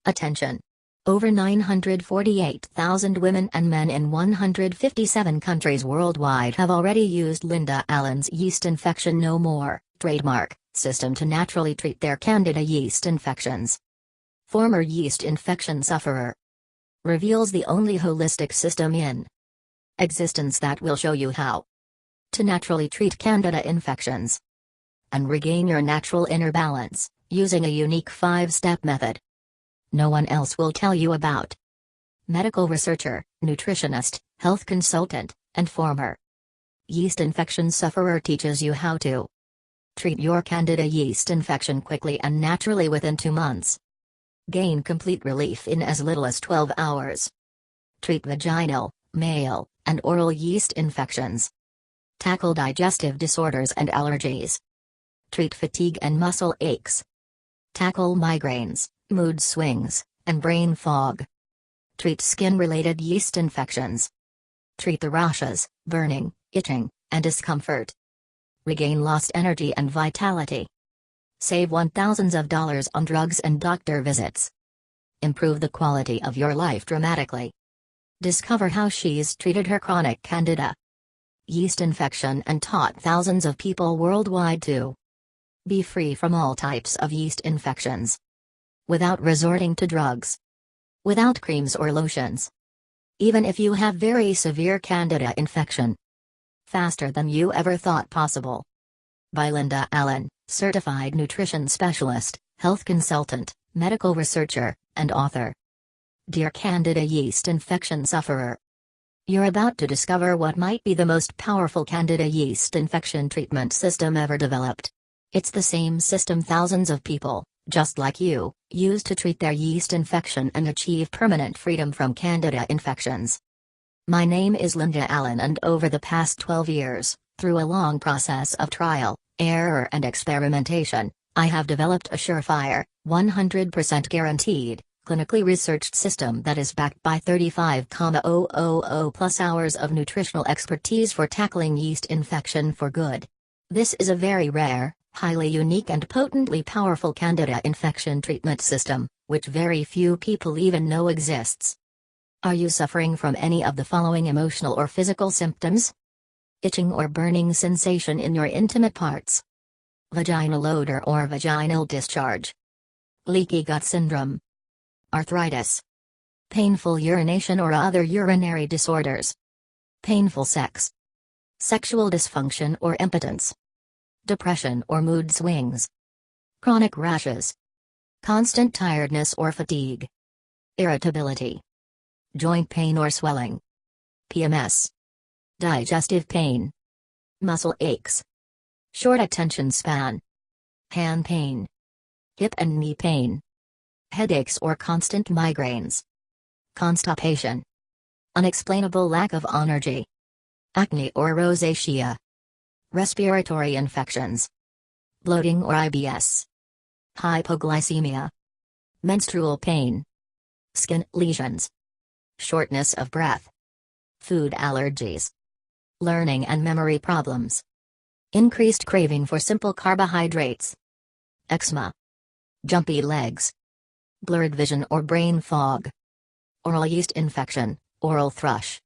Attention! Over 948,000 women and men in 157 countries worldwide have already used Linda Allen's yeast infection no more trademark system to naturally treat their Candida yeast infections. Former yeast infection sufferer reveals the only holistic system in existence that will show you how to naturally treat Candida infections and regain your natural inner balance using a unique 5-step method no one else will tell you about. Medical researcher, nutritionist, health consultant, and former yeast infection sufferer teaches you how to treat your Candida yeast infection quickly and naturally within 2 months. Gain complete relief in as little as 12 hours. Treat vaginal, male, and oral yeast infections. Tackle digestive disorders and allergies. Treat fatigue and muscle aches. Tackle migraines, mood swings, and brain fog. Treat skin-related yeast infections. Treat the rashes, burning, itching, and discomfort. Regain lost energy and vitality. Save thousands of dollars on drugs and doctor visits. Improve the quality of your life dramatically. Discover how she's treated her chronic Candida yeast infection and taught thousands of people worldwide to be free from all types of yeast infections without resorting to drugs, without creams or lotions. Even if you have very severe Candida infection, faster than you ever thought possible. By Linda Allen, certified nutrition specialist, health consultant, medical researcher, and author. Dear Candida yeast infection sufferer, you're about to discover what might be the most powerful Candida yeast infection treatment system ever developed. It's the same system thousands of people, just like you, use to treat their yeast infection and achieve permanent freedom from Candida infections. My name is Linda Allen, and over the past 12 years, through a long process of trial, error and experimentation, I have developed a surefire, 100% guaranteed, clinically researched system that is backed by 35,000 plus hours of nutritional expertise for tackling yeast infection for good. This is a very rare, highly unique and potently powerful Candida infection treatment system, which very few people even know exists. Are you suffering from any of the following emotional or physical symptoms? Itching or burning sensation in your intimate parts. Vaginal odor or vaginal discharge. Leaky gut syndrome. Arthritis. Painful urination or other urinary disorders. Painful sex. Sexual dysfunction or impotence. Depression or mood swings. Chronic rashes. Constant tiredness or fatigue. Irritability. Joint pain or swelling. PMS. Digestive pain. Muscle aches. Short attention span. Hand pain. Hip and knee pain. Headaches or constant migraines. Constipation. Unexplainable lack of energy. Acne or rosacea. Respiratory infections. Bloating or IBS. Hypoglycemia. Menstrual pain. Skin lesions. Shortness of breath. Food allergies. Learning and memory problems. Increased craving for simple carbohydrates. Eczema. Jumpy legs. Blurred vision or brain fog. Oral yeast infection, oral thrush.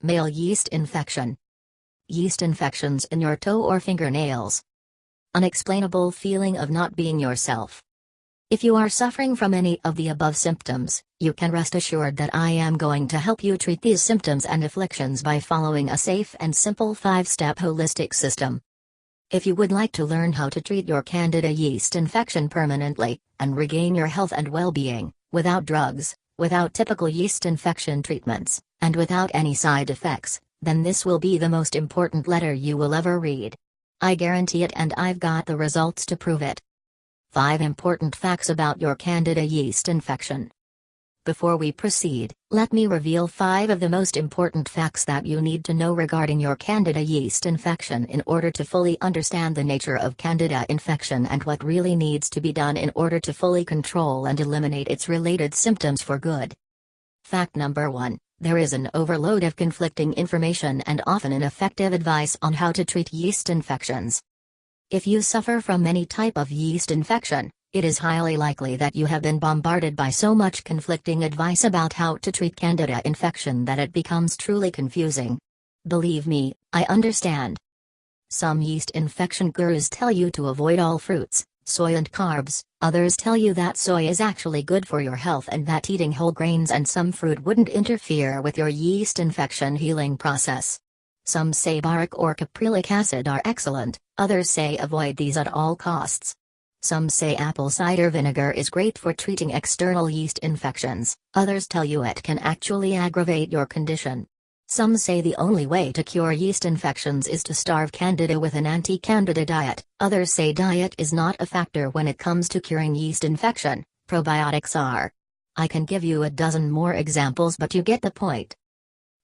Male yeast infection. Yeast infections in your toe or fingernails. Unexplainable feeling of not being yourself. If you are suffering from any of the above symptoms, you can rest assured that I am going to help you treat these symptoms and afflictions by following a safe and simple 5-step holistic system. If you would like to learn how to treat your Candida yeast infection permanently, and regain your health and well-being, without drugs, without typical yeast infection treatments, and without any side effects, then this will be the most important letter you will ever read. I guarantee it, and I've got the results to prove it. 5 important facts about your Candida yeast infection. Before we proceed, let me reveal 5 of the most important facts that you need to know regarding your Candida yeast infection in order to fully understand the nature of Candida infection and what really needs to be done in order to fully control and eliminate its related symptoms for good. Fact number 1. There is an overload of conflicting information and often ineffective advice on how to treat yeast infections. If you suffer from any type of yeast infection, It is highly likely that you have been bombarded by so much conflicting advice about how to treat Candida infection that it becomes truly confusing. Believe me, I understand. Some yeast infection gurus tell you to avoid all fruits, soy and carbs, others tell you that soy is actually good for your health and that eating whole grains and some fruit wouldn't interfere with your yeast infection healing process. Some say boric or caprylic acid are excellent, others say avoid these at all costs. Some say apple cider vinegar is great for treating external yeast infections, others tell you it can actually aggravate your condition. Some say the only way to cure yeast infections is to starve Candida with an anti-Candida diet, others say diet is not a factor when it comes to curing yeast infection, probiotics are. I can give you a dozen more examples, but you get the point.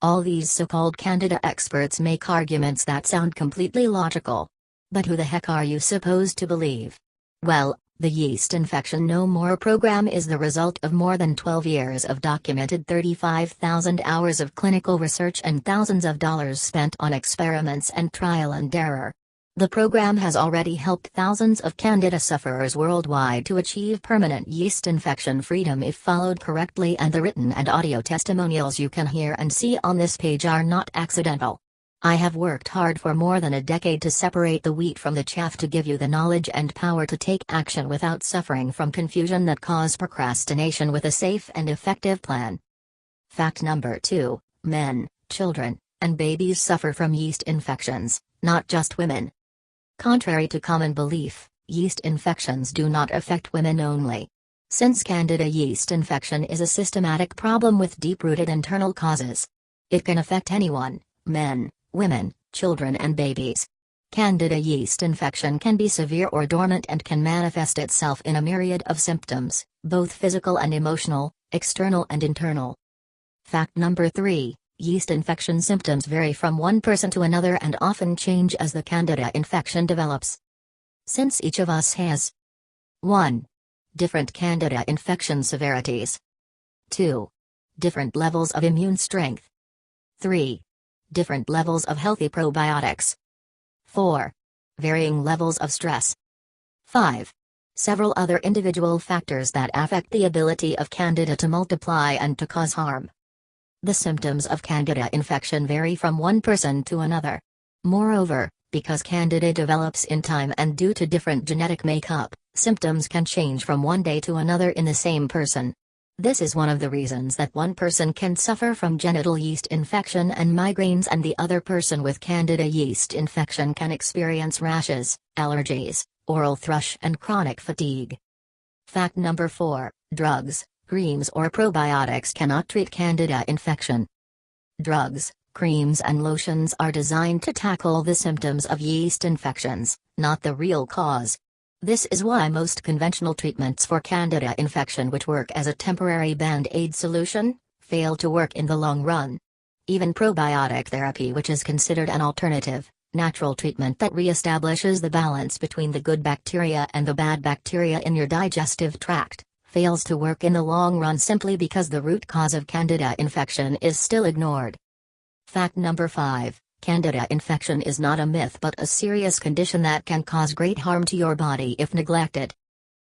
All these so-called Candida experts make arguments that sound completely logical. But who the heck are you supposed to believe? Well, the Yeast Infection No More program is the result of more than 12 years of documented 35,000 hours of clinical research and thousands of dollars spent on experiments and trial and error. The program has already helped thousands of Candida sufferers worldwide to achieve permanent yeast infection freedom if followed correctly, and the written and audio testimonials you can hear and see on this page are not accidental. I have worked hard for more than a decade to separate the wheat from the chaff to give you the knowledge and power to take action without suffering from confusion that cause procrastination with a safe and effective plan. Fact number 2, men, children, and babies suffer from yeast infections, not just women. Contrary to common belief, yeast infections do not affect women only. Since Candida yeast infection is a systematic problem with deep-rooted internal causes, it can affect anyone, men, women, children and babies. Candida yeast infection can be severe or dormant and can manifest itself in a myriad of symptoms, both physical and emotional, external and internal. Fact number 3, yeast infection symptoms vary from one person to another and often change as the Candida infection develops. Since each of us has 1. Different Candida infection severities. 2. Different levels of immune strength. 3. Different levels of healthy probiotics. 4. Varying levels of stress. 5. Several other individual factors that affect the ability of Candida to multiply and to cause harm. The symptoms of Candida infection vary from one person to another. Moreover, because Candida develops in time and due to different genetic makeup, symptoms can change from one day to another in the same person. This is one of the reasons that one person can suffer from genital yeast infection and migraines and the other person with Candida yeast infection can experience rashes, allergies, oral thrush and chronic fatigue. Fact number 4, drugs, creams or probiotics cannot treat Candida infection. Drugs, creams and lotions are designed to tackle the symptoms of yeast infections, not the real cause. This is why most conventional treatments for Candida infection, which work as a temporary band-aid solution, fail to work in the long run. Even probiotic therapy, which is considered an alternative, natural treatment that reestablishes the balance between the good bacteria and the bad bacteria in your digestive tract, fails to work in the long run simply because the root cause of Candida infection is still ignored. Fact number 5. Candida infection is not a myth but a serious condition that can cause great harm to your body if neglected.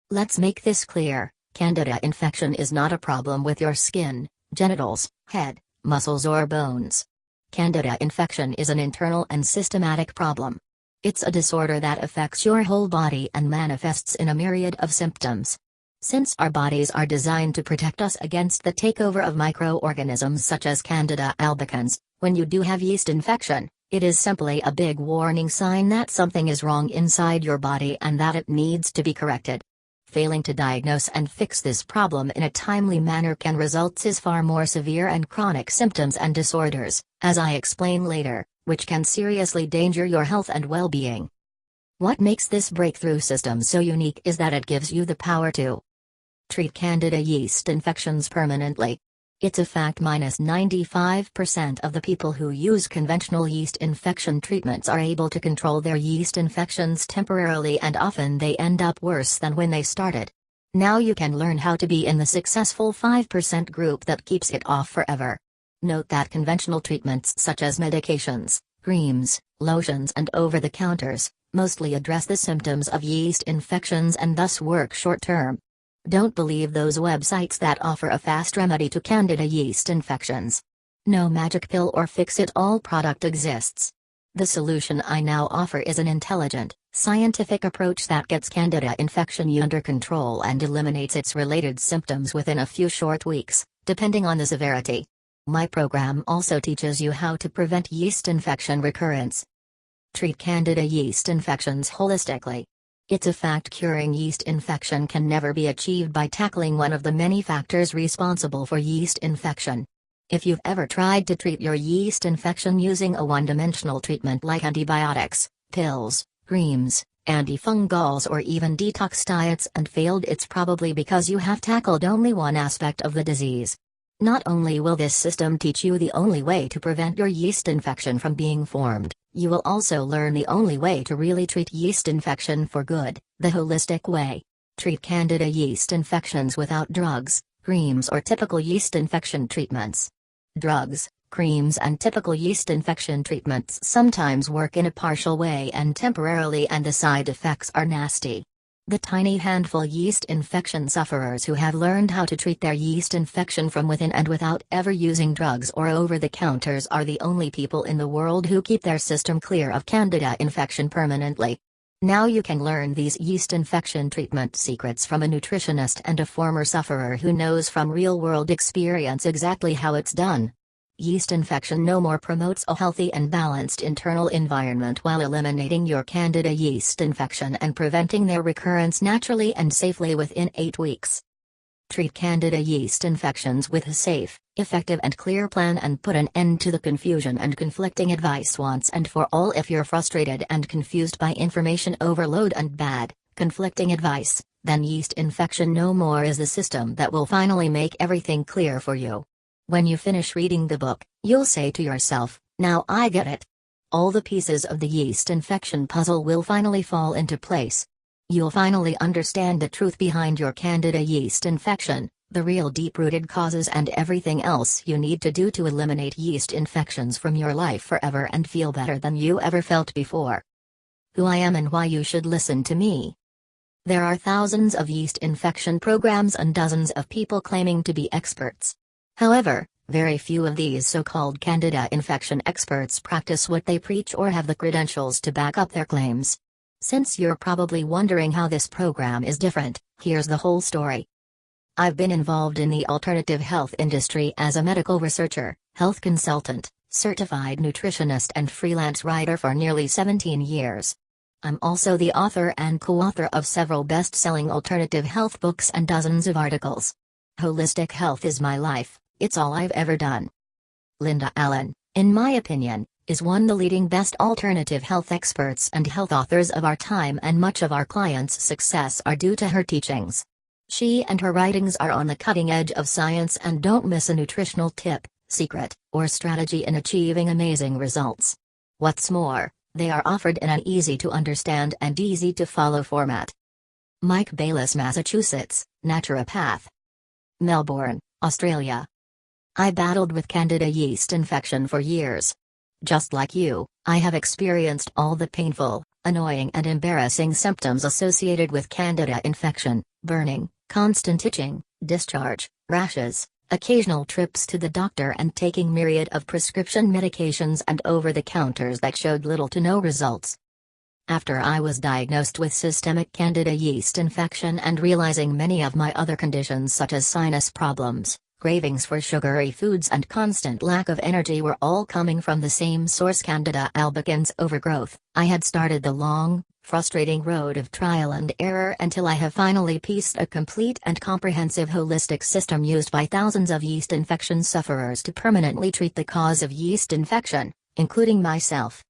Let's make this clear, Candida infection is not a problem with your skin, genitals, head, muscles or bones. Candida infection is an internal and systematic problem. It's a disorder that affects your whole body and manifests in a myriad of symptoms. Since our bodies are designed to protect us against the takeover of microorganisms such as Candida albicans, when you do have yeast infection, it is simply a big warning sign that something is wrong inside your body and that it needs to be corrected. Failing to diagnose and fix this problem in a timely manner can result in far more severe and chronic symptoms and disorders, as I explain later, which can seriously endanger your health and well-being. What makes this breakthrough system so unique is that it gives you the power to treat Candida yeast infections permanently. It's a fact 95% of the people who use conventional yeast infection treatments are able to control their yeast infections temporarily, and often they end up worse than when they started. Now you can learn how to be in the successful 5% group that keeps it off forever. Note that conventional treatments such as medications, creams, lotions and over-the-counters, mostly address the symptoms of yeast infections and thus work short-term. Don't believe those websites that offer a fast remedy to Candida yeast infections. No magic pill or fix-it-all product exists. The solution I now offer is an intelligent, scientific approach that gets Candida infection under control and eliminates its related symptoms within a few short weeks, depending on the severity. My program also teaches you how to prevent yeast infection recurrence. Treat Candida yeast infections holistically. It's a fact curing yeast infection can never be achieved by tackling one of the many factors responsible for yeast infection. If you've ever tried to treat your yeast infection using a one-dimensional treatment like antibiotics, pills, creams, antifungals or even detox diets and failed, it's probably because you have tackled only one aspect of the disease. Not only will this system teach you the only way to prevent your yeast infection from being formed, you will also learn the only way to really treat yeast infection for good, the holistic way. Treat Candida yeast infections without drugs, creams or typical yeast infection treatments. Drugs, creams and typical yeast infection treatments sometimes work in a partial way and temporarily, and the side effects are nasty. The tiny handful yeast infection sufferers who have learned how to treat their yeast infection from within and without ever using drugs or over-the-counters are the only people in the world who keep their system clear of Candida infection permanently. Now you can learn these yeast infection treatment secrets from a nutritionist and a former sufferer who knows from real-world experience exactly how it's done. Yeast Infection No More promotes a healthy and balanced internal environment while eliminating your Candida yeast infection and preventing their recurrence naturally and safely within 8 weeks. Treat Candida yeast infections with a safe, effective and clear plan and put an end to the confusion and conflicting advice once and for all. If you're frustrated and confused by information overload and bad, conflicting advice, then Yeast Infection No More is the system that will finally make everything clear for you. When you finish reading the book, you'll say to yourself, "Now I get it." All the pieces of the yeast infection puzzle will finally fall into place. You'll finally understand the truth behind your Candida yeast infection, the real deep-rooted causes and everything else you need to do to eliminate yeast infections from your life forever and feel better than you ever felt before. Who I am and why you should listen to me. There are thousands of yeast infection programs and dozens of people claiming to be experts. However, very few of these so-called Candida infection experts practice what they preach or have the credentials to back up their claims. Since you're probably wondering how this program is different, here's the whole story. I've been involved in the alternative health industry as a medical researcher, health consultant, certified nutritionist and freelance writer for nearly 17 years. I'm also the author and co-author of several best-selling alternative health books and dozens of articles. Holistic health is my life, it's all I've ever done. Linda Allen, in my opinion, is one of the leading best alternative health experts and health authors of our time, and much of our clients' success are due to her teachings. She and her writings are on the cutting edge of science and don't miss a nutritional tip, secret, or strategy in achieving amazing results. What's more, they are offered in an easy-to-understand and easy-to-follow format. Mike Bayliss, Massachusetts, naturopath. Melbourne, Australia. I battled with Candida yeast infection for years. Just like you, I have experienced all the painful, annoying and embarrassing symptoms associated with Candida infection: burning, constant itching, discharge, rashes, occasional trips to the doctor and taking myriad of prescription medications and over-the-counters that showed little to no results. After I was diagnosed with systemic Candida yeast infection and realizing many of my other conditions such as sinus problems, cravings for sugary foods and constant lack of energy were all coming from the same source, Candida albicans overgrowth, I had started the long, frustrating road of trial and error until I have finally pieced a complete and comprehensive holistic system used by thousands of yeast infection sufferers to permanently treat the cause of yeast infection, including myself.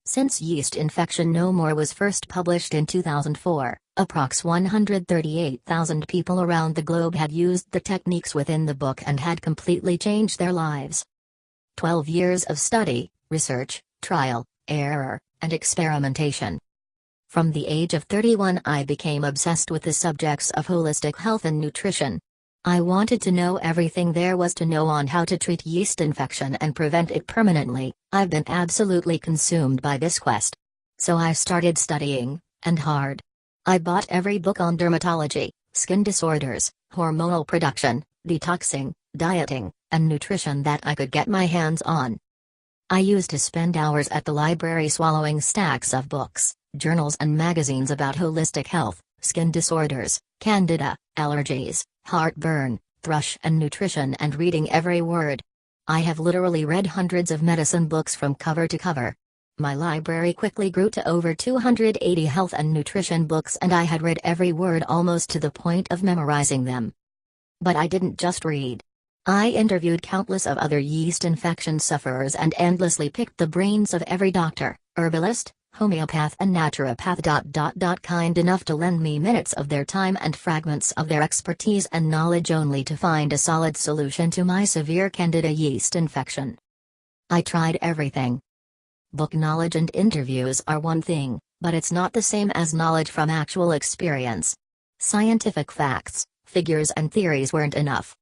Since Yeast Infection No More was first published in 2004, approx 138,000 people around the globe had used the techniques within the book and had completely changed their lives. 12 years of study, research, trial, error, and experimentation. From the age of 31, I became obsessed with the subjects of holistic health and nutrition. I wanted to know everything there was to know on how to treat yeast infection and prevent it permanently. I've been absolutely consumed by this quest. So I started studying, and hard. I bought every book on dermatology, skin disorders, hormonal production, detoxing, dieting, and nutrition that I could get my hands on. I used to spend hours at the library swallowing stacks of books, journals and magazines about holistic health, skin disorders, candida, allergies, heartburn, thrush and nutrition and reading every word. I have literally read hundreds of medicine books from cover to cover. My library quickly grew to over 280 health and nutrition books and I had read every word almost to the point of memorizing them. But I didn't just read. I interviewed countless of other yeast infection sufferers and endlessly picked the brains of every doctor, herbalist, homeopath and naturopath. Kind enough to lend me minutes of their time and fragments of their expertise and knowledge only to find a solid solution to my severe Candida yeast infection. I tried everything. Book knowledge and interviews are one thing, but it's not the same as knowledge from actual experience. Scientific facts, figures and theories weren't enough.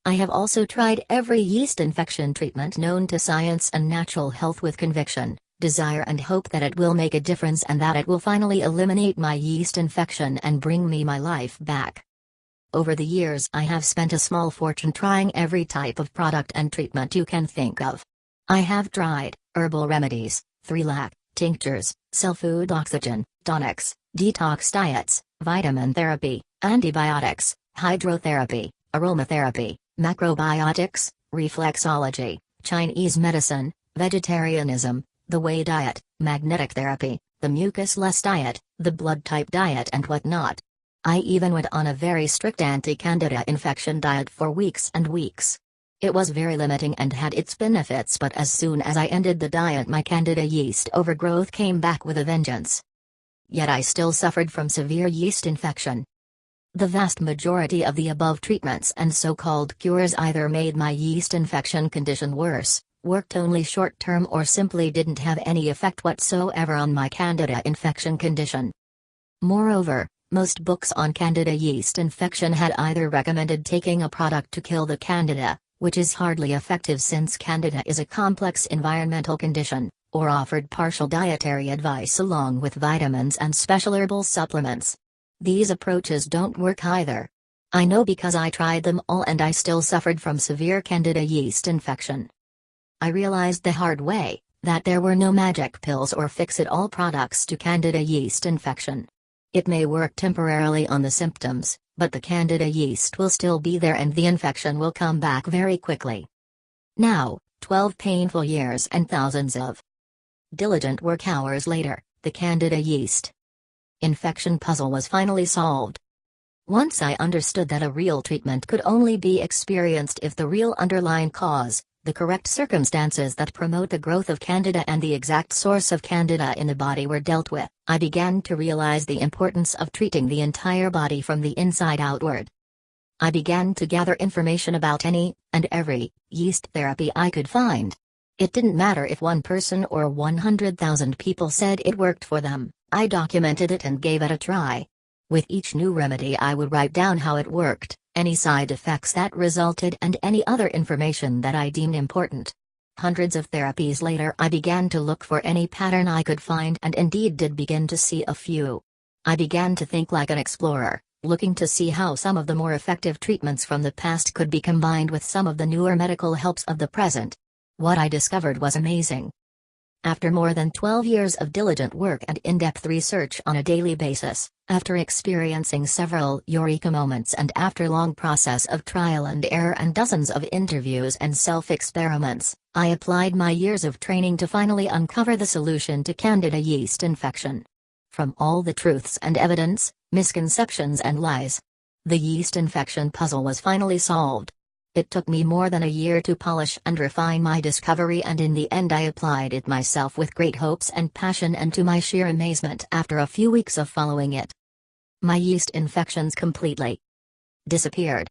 I have also tried every yeast infection treatment known to science and natural health with conviction, desire and hope that it will make a difference and that it will finally eliminate my yeast infection and bring me my life back. Over the years I have spent a small fortune trying every type of product and treatment you can think of. I have tried herbal remedies, 3-lac, tinctures, cell food oxygen, tonics, detox diets, vitamin therapy, antibiotics, hydrotherapy, aromatherapy, macrobiotics, reflexology, Chinese medicine, vegetarianism, the whey diet, magnetic therapy, the mucus-less diet, the blood type diet and whatnot. I even went on a very strict anti-candida infection diet for weeks and weeks. It was very limiting and had its benefits, but as soon as I ended the diet my candida yeast overgrowth came back with a vengeance. Yet I still suffered from severe yeast infection. The vast majority of the above treatments and so-called cures either made my yeast infection condition worse, worked only short-term or simply didn't have any effect whatsoever on my candida infection condition. Moreover, most books on candida yeast infection had either recommended taking a product to kill the candida, which is hardly effective since candida is a complex environmental condition, or offered partial dietary advice along with vitamins and special herbal supplements. These approaches don't work either. I know because I tried them all and I still suffered from severe candida yeast infection. I realized the hard way that there were no magic pills or fix-it-all products to candida yeast infection. It may work temporarily on the symptoms, but the candida yeast will still be there and the infection will come back very quickly. Now, 12 painful years and thousands of diligent work hours later, the candida yeast infection puzzle was finally solved. Once I understood that a real treatment could only be experienced if the real underlying cause, the correct circumstances that promote the growth of candida and the exact source of candida in the body were dealt with, I began to realize the importance of treating the entire body from the inside outward. I began to gather information about any and every yeast therapy I could find. It didn't matter if one person or 100,000 people said it worked for them, I documented it and gave it a try. With each new remedy I would write down how it worked, any side effects that resulted and any other information that I deemed important. Hundreds of therapies later I began to look for any pattern I could find and indeed did begin to see a few. I began to think like an explorer, looking to see how some of the more effective treatments from the past could be combined with some of the newer medical helps of the present. What I discovered was amazing. After more than 12 years of diligent work and in-depth research on a daily basis, after experiencing several eureka moments and after long process of trial and error and dozens of interviews and self-experiments, I applied my years of training to finally uncover the solution to candida yeast infection. From all the truths and evidence, misconceptions and lies, the yeast infection puzzle was finally solved. It took me more than a year to polish and refine my discovery, and in the end I applied it myself with great hopes and passion, and to my sheer amazement after a few weeks of following it, my yeast infections completely disappeared.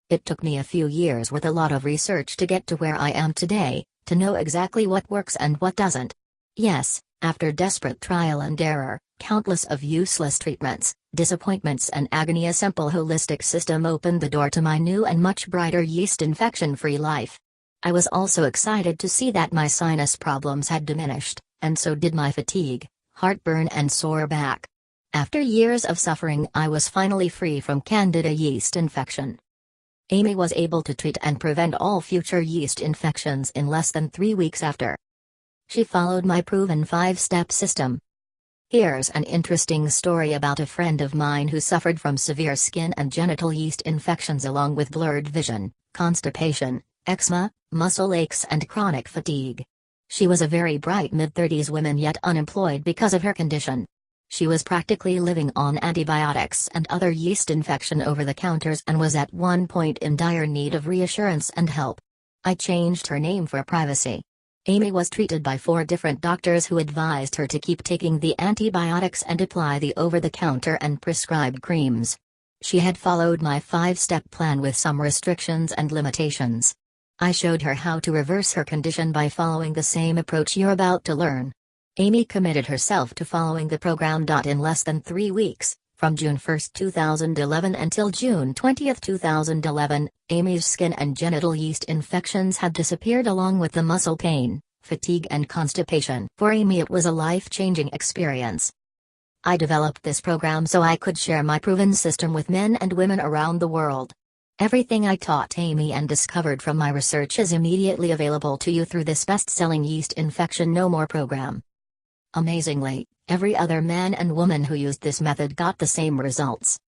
It took me a few years with a lot of research to get to where I am today, to know exactly what works and what doesn't. Yes, after desperate trial and error, countless of useless treatments, disappointments and agony, a simple holistic system opened the door to my new and much brighter yeast infection-free life. I was also excited to see that my sinus problems had diminished, and so did my fatigue, heartburn and sore back. After years of suffering, I was finally free from Candida yeast infection. Amy was able to treat and prevent all future yeast infections in less than 3 weeks after. She followed my proven 5-step system. Here's an interesting story about a friend of mine who suffered from severe skin and genital yeast infections along with blurred vision, constipation, eczema, muscle aches and chronic fatigue. She was a very bright mid-30s woman yet unemployed because of her condition. She was practically living on antibiotics and other yeast infection over-the-counters and was at one point in dire need of reassurance and help. I changed her name for privacy. Amy was treated by 4 different doctors who advised her to keep taking the antibiotics and apply the over-the-counter and prescribed creams. She had followed my 5-step plan with some restrictions and limitations. I showed her how to reverse her condition by following the same approach you're about to learn. Amy committed herself to following the program. In less than 3 weeks, from June 1, 2011 until June 20, 2011, Amy's skin and genital yeast infections had disappeared along with the muscle pain, fatigue and constipation. For Amy it was a life-changing experience. I developed this program so I could share my proven system with men and women around the world. Everything I taught Amy and discovered from my research is immediately available to you through this best-selling Yeast Infection No More program. Amazingly, every other man and woman who used this method got the same results.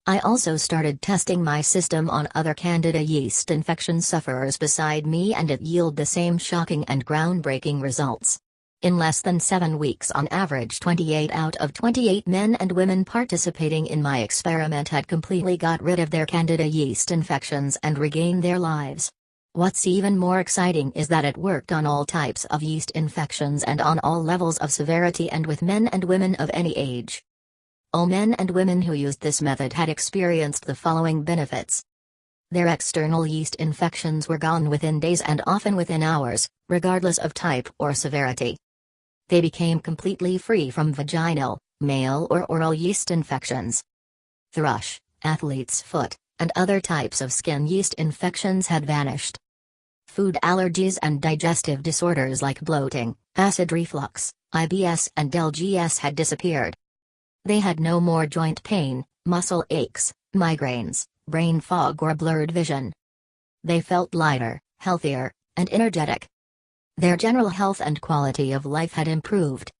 I also started testing my system on other Candida yeast infection sufferers beside me and it yielded the same shocking and groundbreaking results. In less than 7 weeks on average 28 out of 28 men and women participating in my experiment had completely got rid of their Candida yeast infections and regained their lives. What's even more exciting is that it worked on all types of yeast infections and on all levels of severity and with men and women of any age. All men and women who used this method had experienced the following benefits. Their external yeast infections were gone within days and often within hours, regardless of type or severity. They became completely free from vaginal, male or oral yeast infections. Thrush, athlete's foot, and other types of skin yeast infections had vanished. Food allergies and digestive disorders like bloating, acid reflux, IBS and LGS had disappeared. They had no more joint pain, muscle aches, migraines, brain fog or blurred vision. They felt lighter, healthier, and energetic. Their general health and quality of life had improved.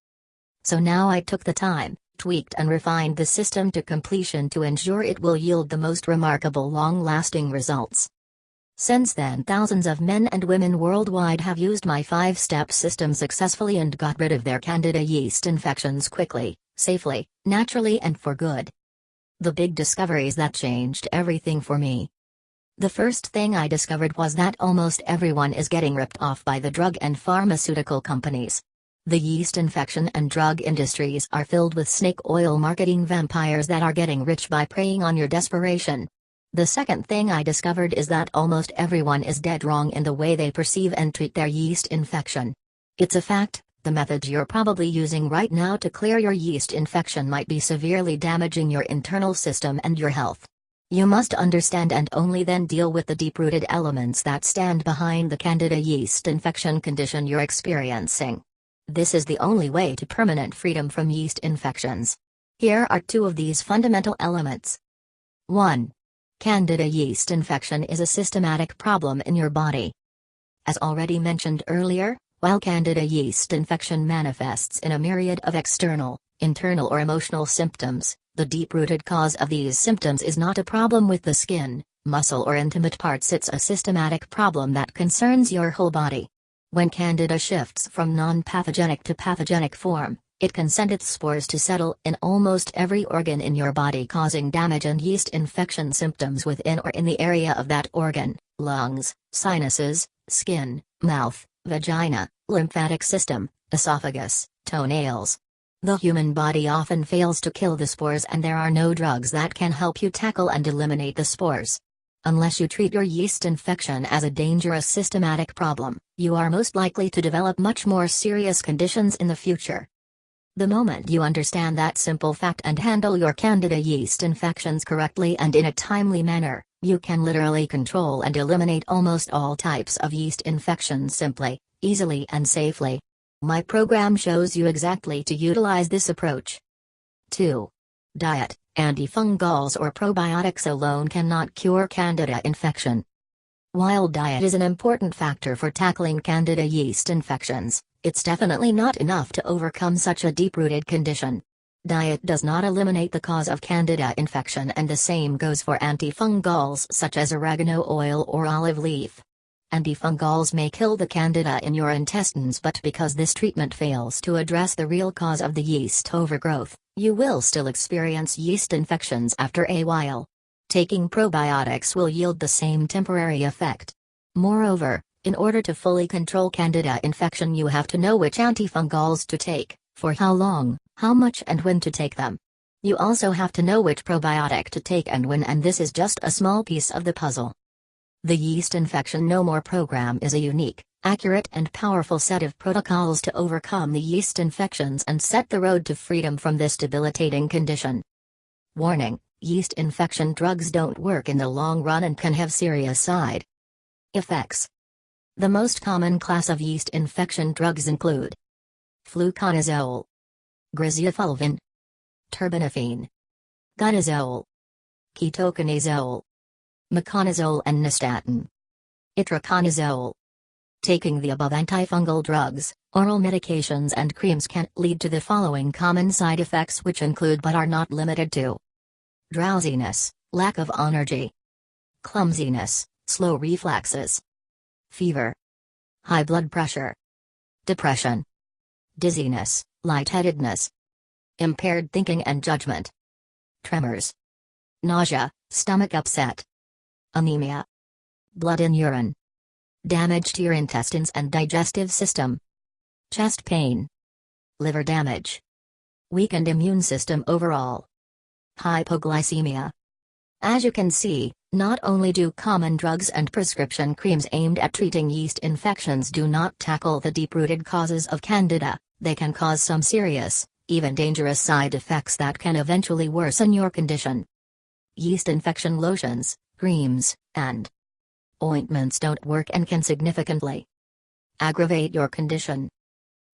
So now I took the time, tweaked and refined the system to completion to ensure it will yield the most remarkable long-lasting results. Since then, thousands of men and women worldwide have used my 5-step system successfully and got rid of their Candida yeast infections quickly, safely, naturally and for good. The big discoveries that changed everything for me. The first thing I discovered was that almost everyone is getting ripped off by the drug and pharmaceutical companies. The yeast infection and drug industries are filled with snake oil marketing vampires that are getting rich by preying on your desperation. The second thing I discovered is that almost everyone is dead wrong in the way they perceive and treat their yeast infection. It's a fact, the methods you're probably using right now to clear your yeast infection might be severely damaging your internal system and your health. You must understand and only then deal with the deep-rooted elements that stand behind the Candida yeast infection condition you're experiencing. This is the only way to permanent freedom from yeast infections. Here are 2 of these fundamental elements. 1. Candida yeast infection is a systematic problem in your body. As already mentioned earlier, while Candida yeast infection manifests in a myriad of external, internal or emotional symptoms, the deep-rooted cause of these symptoms is not a problem with the skin, muscle or intimate parts. It's a systematic problem that concerns your whole body. When Candida shifts from non-pathogenic to pathogenic form, it can send its spores to settle in almost every organ in your body, causing damage and yeast infection symptoms within or in the area of that organ: lungs, sinuses, skin, mouth, vagina, lymphatic system, esophagus, toenails. The human body often fails to kill the spores and there are no drugs that can help you tackle and eliminate the spores. Unless you treat your yeast infection as a dangerous systematic problem, you are most likely to develop much more serious conditions in the future. The moment you understand that simple fact and handle your Candida yeast infections correctly and in a timely manner, you can literally control and eliminate almost all types of yeast infections simply, easily and safely. My program shows you exactly to utilize this approach. 2. Diet. Antifungals or probiotics alone cannot cure Candida infection. While diet is an important factor for tackling Candida yeast infections, it's definitely not enough to overcome such a deep-rooted condition. Diet does not eliminate the cause of Candida infection, and the same goes for antifungals such as oregano oil or olive leaf. Antifungals may kill the Candida in your intestines, but because this treatment fails to address the real cause of the yeast overgrowth, you will still experience yeast infections after a while. Taking probiotics will yield the same temporary effect. Moreover, in order to fully control Candida infection, you have to know which antifungals to take, for how long, how much, and when to take them. You also have to know which probiotic to take and when, and this is just a small piece of the puzzle. The Yeast Infection No More program is a unique, accurate, and powerful set of protocols to overcome the yeast infections and set the road to freedom from this debilitating condition. Warning: yeast infection drugs don't work in the long run and can have serious side effects. The most common class of yeast infection drugs include fluconazole, griseofulvin, terbinafine, gonazole, ketoconazole, meconazole, and nystatin. Itraconazole. Taking the above antifungal drugs, oral medications, and creams can lead to the following common side effects, which include but are not limited to: drowsiness, lack of energy, clumsiness, slow reflexes, fever, high blood pressure, depression, dizziness, lightheadedness, impaired thinking and judgment, tremors, nausea, stomach upset, anemia, blood in urine, damage to your intestines and digestive system, chest pain, liver damage, weakened immune system overall, hypoglycemia. As you can see, not only do common drugs and prescription creams aimed at treating yeast infections do not tackle the deep-rooted causes of Candida, they can cause some serious, even dangerous side effects that can eventually worsen your condition. Yeast infection lotions, creams, and ointments don't work and can significantly aggravate your condition.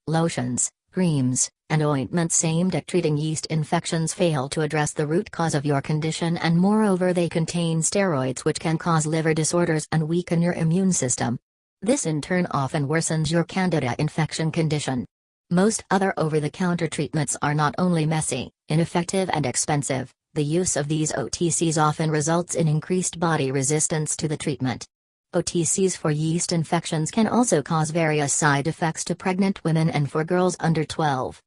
Lotions, creams, and ointments aimed at treating yeast infections fail to address the root cause of your condition, and moreover they contain steroids which can cause liver disorders and weaken your immune system. This in turn often worsens your Candida infection condition. Most other over-the-counter treatments are not only messy, ineffective, and expensive, the use of these OTCs often results in increased body resistance to the treatment. OTCs for yeast infections can also cause various side effects to pregnant women and for girls under 12.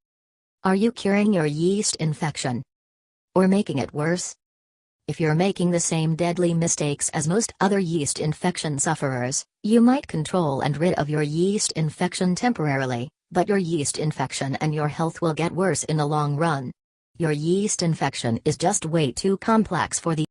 Are you curing your yeast infection? Or making it worse? If you're making the same deadly mistakes as most other yeast infection sufferers, you might control and rid of your yeast infection temporarily, but your yeast infection and your health will get worse in the long run. Your yeast infection is just way too complex for the